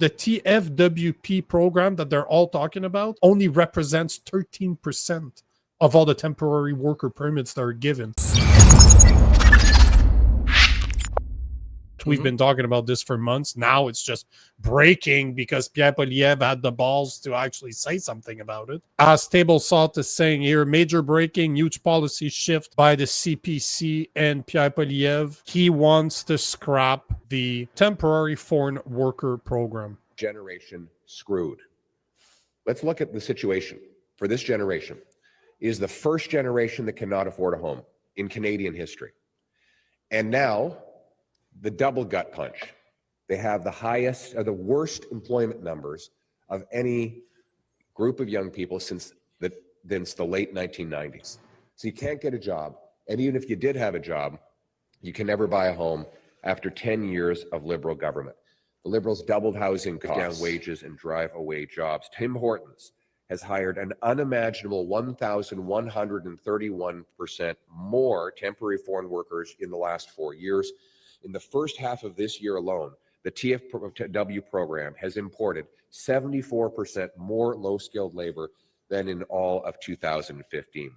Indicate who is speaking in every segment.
Speaker 1: The TFWP program that they're all talking about only represents 13% of all the temporary worker permits that are given. We've been talking about this for months. Now it's just breaking because Pierre Poilievre had the balls to actually say something about it. As Table Salt is saying here, major breaking, huge policy shift by the CPC and Pierre Poilievre. He wants to scrap the temporary foreign worker program.
Speaker 2: Generation screwed. Let's look at the situation for this generation. It is the first generation that cannot afford a home in Canadian history. And now, the double gut punch. They have the highest or the worst employment numbers of any group of young people since the late 1990s. So you can't get a job. And even if you did have a job, you can never buy a home after 10 years of Liberal government. The Liberals doubled housing costs, down wages, and drive away jobs. Tim Hortons has hired an unimaginable 1,131% more temporary foreign workers in the last 4 years. In the first half of this year alone, the TFWP program has imported 74% more low-skilled labor than in all of 2015.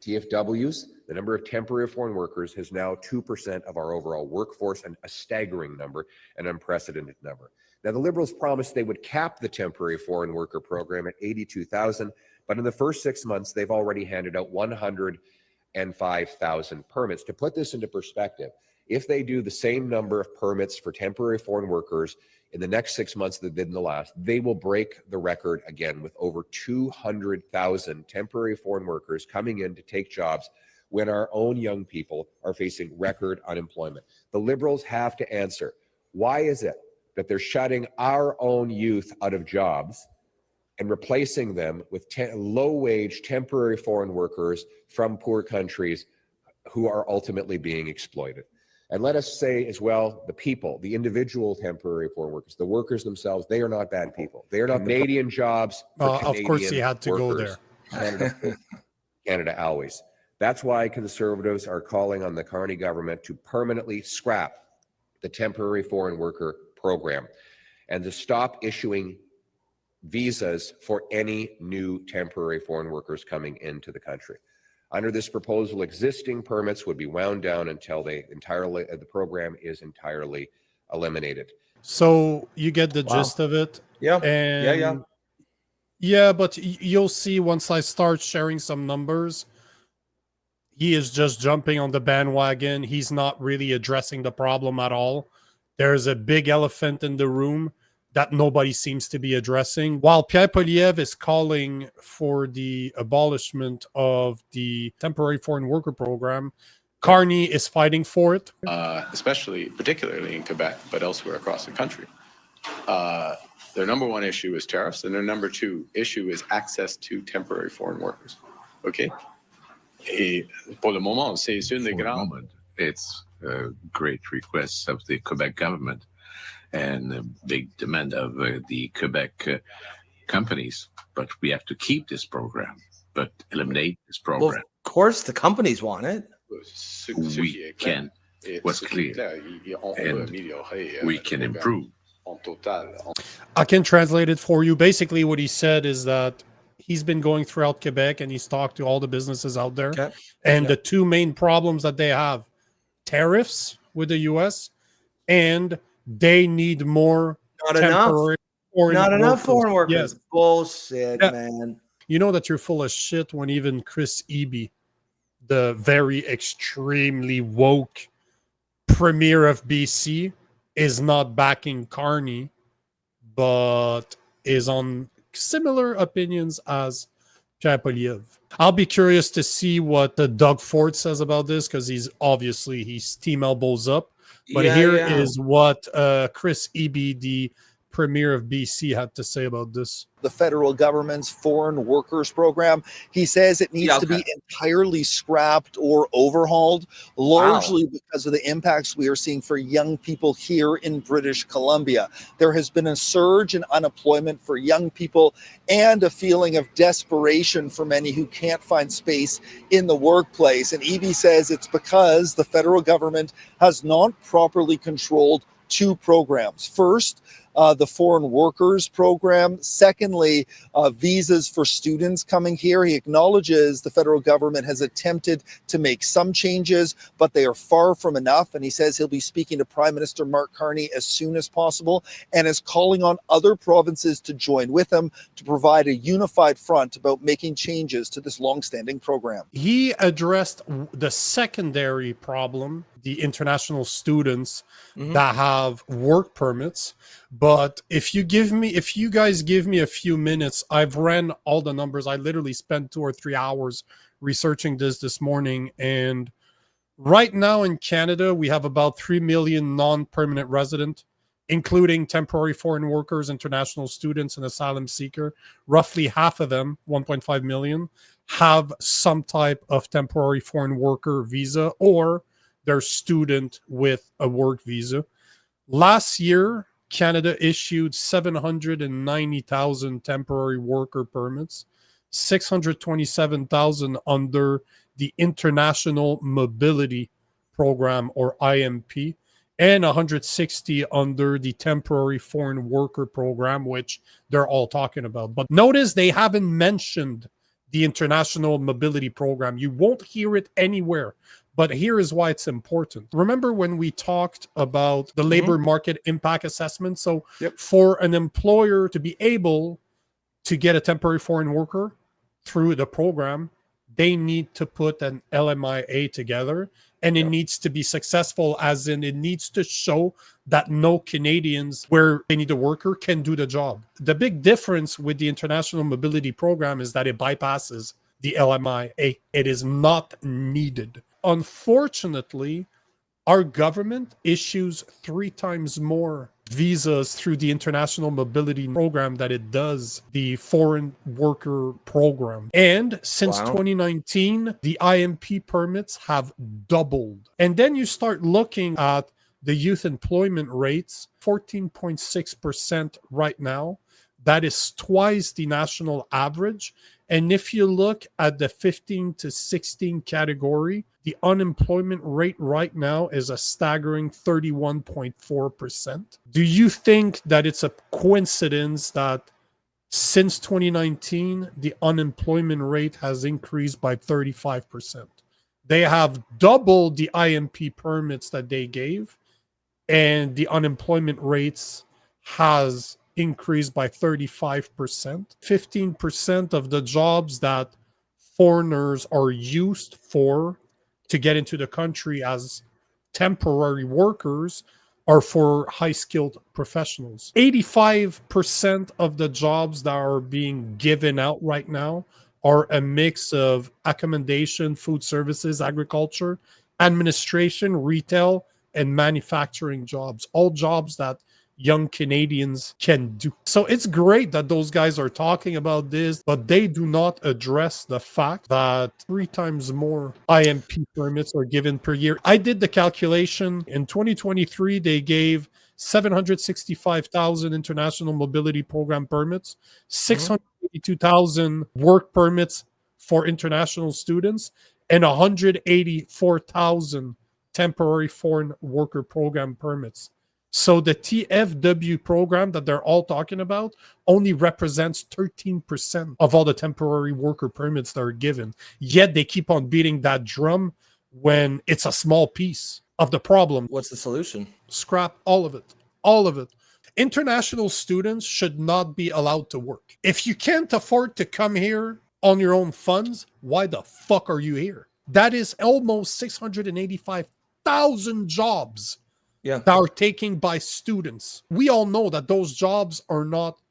Speaker 2: TFWs, the number of temporary foreign workers, is now 2% of our overall workforce, and a staggering number, an unprecedented number. Now, the Liberals promised they would cap the temporary foreign worker program at 82,000, but in the first 6 months, they've already handed out 105,000 permits. To put this into perspective, if they do the same number of permits for temporary foreign workers in the next 6 months that they did in the last, they will break the record again with over 200,000 temporary foreign workers coming in to take jobs when our own young people are facing record unemployment. The Liberals have to answer, why is it that they're shutting our own youth out of jobs and replacing them with low-wage temporary foreign workers from poor countries who are ultimately being exploited? And let us say as well, the people, the individual temporary foreign workers, the workers themselves, they are not bad people. They are not Canadian jobs for Canadian
Speaker 1: of course, he had to
Speaker 2: workers.
Speaker 1: go there.
Speaker 2: Canada always. That's why Conservatives are calling on the Carney government to permanently scrap the temporary foreign worker program and to stop issuing visas for any new temporary foreign workers coming into the country. Under this proposal, existing permits would be wound down until the program is entirely eliminated.
Speaker 1: So you get the gist of it.
Speaker 3: Yeah.
Speaker 1: And yeah, but you'll see once I start sharing some numbers, he is just jumping on the bandwagon. He's not really addressing the problem at all. There's a big elephant in the room that nobody seems to be addressing. While Pierre Poilievre is calling for the abolishment of the temporary foreign worker program, Carney is fighting for it.
Speaker 4: Particularly in Quebec, but elsewhere across the country. Their number one issue is tariffs, and their number two issue is access to temporary foreign workers. Okay? Et pour le moment, c'est une des grandes...
Speaker 5: It's a great request of the Quebec government and a big demand of the Quebec companies. But we have to keep this program, but eliminate this program.
Speaker 3: Well, of course, the companies want it.
Speaker 5: We can. What's clear. And we can improve.
Speaker 1: I can translate it for you. Basically, what he said is that he's been going throughout Quebec and he's talked to all the businesses out there.
Speaker 3: Okay.
Speaker 1: And the two main problems that they have, tariffs with the U.S., and they need more temporary
Speaker 3: foreign workers.
Speaker 1: Yes.
Speaker 3: Bullshit, man.
Speaker 1: You know that you're full of shit when even Chris Eby, the very extremely woke premier of BC, is not backing Carney, but is on similar opinions as Pierre Poilievre. I'll be curious to see what Doug Ford says about this, because he's team elbows up. But here is what Chris Eby, the premier of BC, had to say about this.
Speaker 6: The federal government's foreign workers program. He says it needs to be entirely scrapped or overhauled, largely because of the impacts we are seeing for young people here in British Columbia. There has been a surge in unemployment for young people and a feeling of desperation for many who can't find space in the workplace. And Eby says it's because the federal government has not properly controlled two programs. First, the foreign workers program. Secondly, visas for students coming here. He acknowledges the federal government has attempted to make some changes, but they are far from enough. And he says he'll be speaking to Prime Minister Mark Carney as soon as possible, and is calling on other provinces to join with him to provide a unified front about making changes to this longstanding program.
Speaker 1: He addressed the secondary problem, the international students that have work permits. But if you guys give me a few minutes, I've ran all the numbers. I literally spent 2 or 3 hours researching this morning. And right now in Canada, we have about 3 million non-permanent resident, including temporary foreign workers, international students, and asylum seeker. Roughly half of them, 1.5 million, have some type of temporary foreign worker visa, or they're student with a work visa. Last year, Canada issued 790,000 temporary worker permits, 627,000 under the International Mobility Program, or IMP, and 160 under the Temporary Foreign Worker Program, which they're all talking about. But notice they haven't mentioned the International Mobility Program. You won't hear it anywhere. But here is why it's important. Remember when we talked about the labor market impact assessment? So for an employer to be able to get a temporary foreign worker through the program, they need to put an LMIA together, and it needs to be successful, as in it needs to show that no Canadians where they need a worker can do the job. The big difference with the International Mobility Program is that it bypasses the LMIA. It is not needed. Unfortunately, our government issues 3 times more visas through the International Mobility Program than it does the Foreign Worker Program. And since 2019, the IMP permits have doubled. And then you start looking at the youth employment rates, 14.6% right now. That is twice the national average. And if you look at the 15 to 16 category, the unemployment rate right now is a staggering 31.4%. Do you think that it's a coincidence that since 2019, the unemployment rate has increased by 35%? They have doubled the IMP permits that they gave, and the unemployment rates has increased by 35%. 15% of the jobs that foreigners are used for to get into the country as temporary workers are for high-skilled professionals. 85% of the jobs that are being given out right now are a mix of accommodation, food services, agriculture, administration, retail, and manufacturing jobs. All jobs that young Canadians can do. So it's great that those guys are talking about this, but they do not address the fact that 3 times more IMP permits are given per year. I did the calculation. In 2023, they gave 765,000 International Mobility Program permits, 682,000 work permits for international students, and 184,000 temporary foreign worker program permits. So the TFW program that they're all talking about only represents 13% of all the temporary worker permits that are given. Yet they keep on beating that drum when it's a small piece of the problem.
Speaker 3: What's the solution?
Speaker 1: Scrap all of it. All of it. International students should not be allowed to work. If you can't afford to come here on your own funds, why the fuck are you here? That is almost 685,000 jobs that are taken by students. We all know that those jobs are not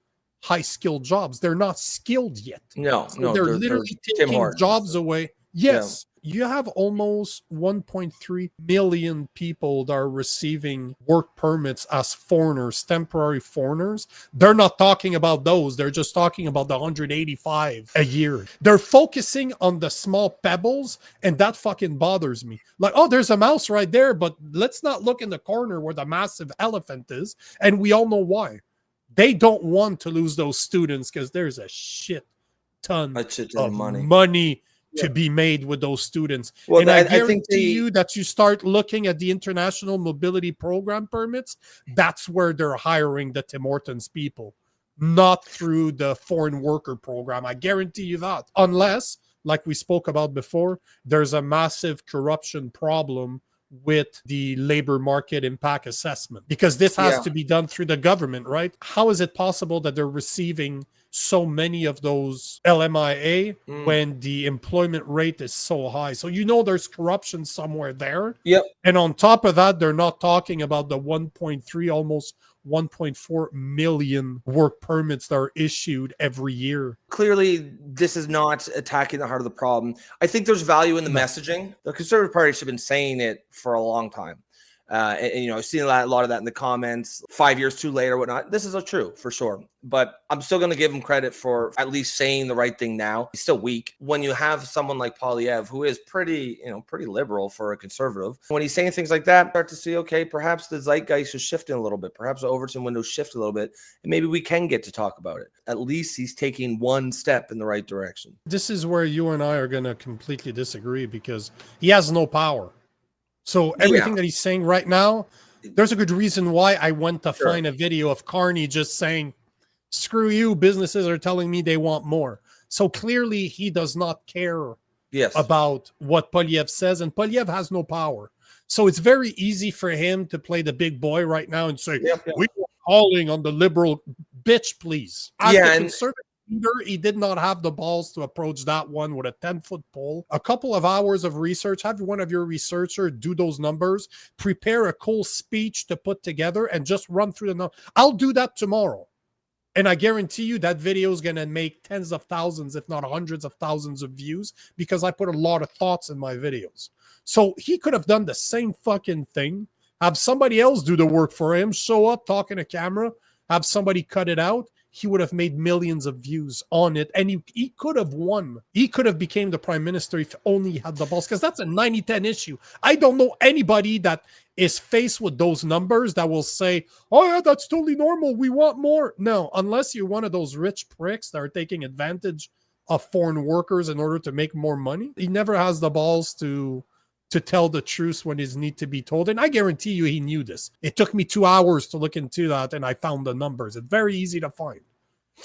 Speaker 1: high-skilled jobs. They're not skilled yet.
Speaker 3: No,
Speaker 1: they're literally taking jobs away. Yes. You have almost 1.3 million people that are receiving work permits as foreigners, temporary foreigners. They're not talking about those. They're just talking about the 185 a year. They're focusing on the small pebbles, and that fucking bothers me. Like, oh, there's a mouse right there, but let's not look in the corner where the massive elephant is. And we all know why. They don't want to lose those students because there's a shit ton of money to be made with those students.
Speaker 3: Well,
Speaker 1: And I
Speaker 3: I think
Speaker 1: guarantee you that you start looking at the international mobility program permits, that's where they're hiring the Tim Hortons people, not through the foreign worker program. I guarantee you that. Unless, like we spoke about before, there's a massive corruption problem with the labor market impact assessment, because this has to be done through the government, right? How is it possible that they're receiving so many of those LMIA when the employment rate is so high? So there's corruption somewhere there.
Speaker 3: Yep.
Speaker 1: And on top of that, they're not talking about the 1.3, almost 1.4 million work permits that are issued every year.
Speaker 3: Clearly, this is not attacking the heart of the problem. I think there's value in the messaging. The Conservative Party have been saying it for a long time. And I've seen a lot of that in the comments, 5 years too late or whatnot. This is true for sure, but I'm still going to give him credit for at least saying the right thing now. He's still weak. When you have someone like Poilievre, who is pretty liberal for a conservative, when he's saying things like that, start to see, okay, perhaps the zeitgeist is shifting a little bit. Perhaps the Overton window shift a little bit, and maybe we can get to talk about it. At least he's taking one step in the right direction.
Speaker 1: This is where you and I are going to completely disagree, because he has no power. So everything that he's saying right now, there's a good reason why I went to find a video of Carney just saying, screw you, businesses are telling me they want more. So clearly he does not care about what Poilievre says, and Poilievre has no power. So it's very easy for him to play the big boy right now and say, we are calling on the liberal, bitch, please. As the conservative leader, he did not have the balls to approach that one with a 10-foot pole. A couple of hours of research, have one of your researchers do those numbers, prepare a cool speech to put together, and just run through the numbers. I'll do that tomorrow. And I guarantee you that video is going to make tens of thousands, if not hundreds of thousands of views, because I put a lot of thoughts in my videos. So he could have done the same fucking thing, have somebody else do the work for him, show up, talk in a camera, have somebody cut it out. He would have made millions of views on it, and he could have won. He could have became the prime minister if only he had the balls, because that's a 90-10 issue. I don't know anybody that is faced with those numbers that will say, oh yeah, that's totally normal, we want more. No, unless you're one of those rich pricks that are taking advantage of foreign workers in order to make more money. He never has the balls to tell the truth when it needs to be told. And I guarantee you he knew this. It took me 2 hours to look into that, and I found the numbers. It's very easy to find.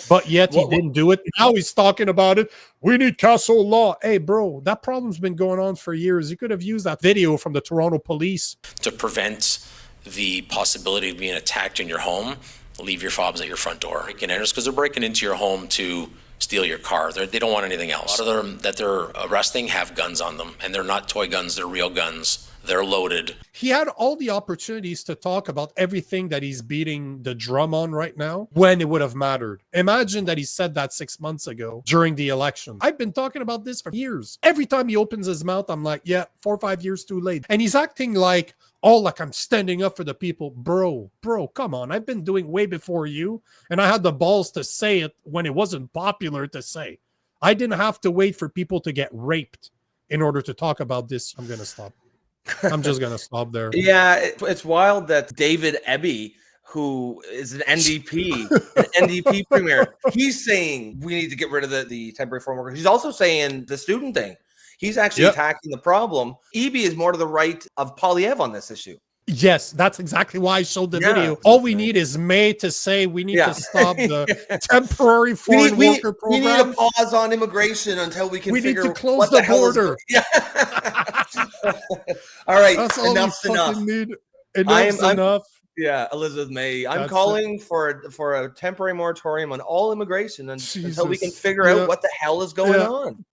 Speaker 1: But yet he didn't do it. Now he's talking about it. We need castle law. Hey, bro, that problem's been going on for years. You could have used that video from the Toronto police.
Speaker 7: To prevent the possibility of being attacked in your home, leave your fobs at your front door. Breaking enters, because they're breaking into your home to steal your car. They don't want anything else. A lot of them that they're arresting have guns on them, and they're not toy guns, they're real guns. They're loaded.
Speaker 1: He had all the opportunities to talk about everything that he's beating the drum on right now when it would have mattered. Imagine that he said that 6 months ago during the election. I've been talking about this for years. Every time he opens his mouth, I'm like, yeah, 4 or 5 years too late. And he's acting like, oh, like I'm standing up for the people. Bro, come on. I've been doing way before you, and I had the balls to say it when it wasn't popular to say. I didn't have to wait for people to get raped in order to talk about this. I'm going to stop. I'm just going to stop there.
Speaker 3: Yeah, it's wild that David Eby, who is an NDP premier, he's saying we need to get rid of the temporary foreign workers. He's also saying the student thing. He's actually attacking the problem. Eby is more to the right of Poilievre on this issue.
Speaker 1: Yes, that's exactly why I showed the video. All we need is May to say we need to stop the temporary foreign worker program.
Speaker 3: We need a pause on immigration until we can figure
Speaker 1: need to close the border.
Speaker 3: All right,
Speaker 1: that's all
Speaker 3: enough's enough.
Speaker 1: Enough's enough.
Speaker 3: Yeah, Elizabeth May. I'm calling for a temporary moratorium on all immigration until we can figure out what the hell is going on.